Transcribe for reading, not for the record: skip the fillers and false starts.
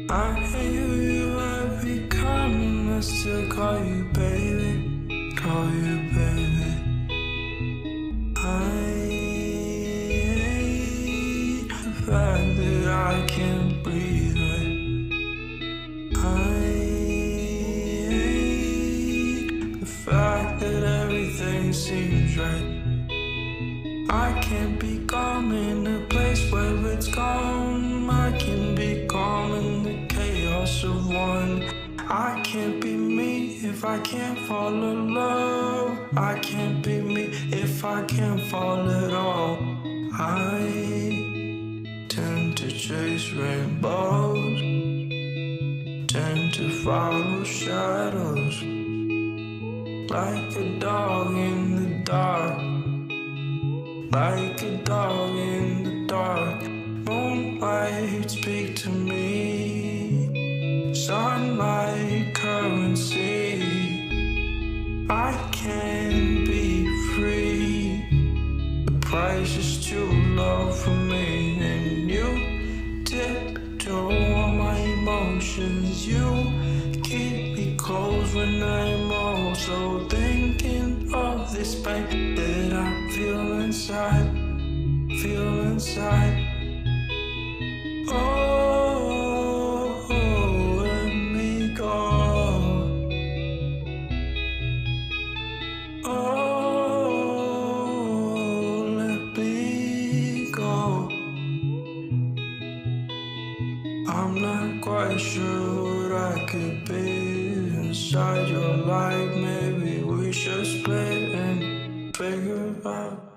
I hate who you have become, and I still call you baby, call you baby. I hate the fact that I can't breathe right. I hate the fact that everything seems right. I can't be calm in a place where it's calm. I can be calm in the chaos of one. I can't be me if I can't fall in love. I can't be me if I can't fall at all. I tend to chase rainbows, tend to follow shadows, like a dog in the dark. Like a dog in the dark. Moonlight, speak to me. Sunlight, currency. I can be free. The price is too low for me. And you tiptoe on my emotions. You keep me close when I'm also thinking of this pain that I feel inside, feel inside. Oh, let me go. Oh, let me go. I'm not quite sure what I could be inside your life. Maybe we should split and figure out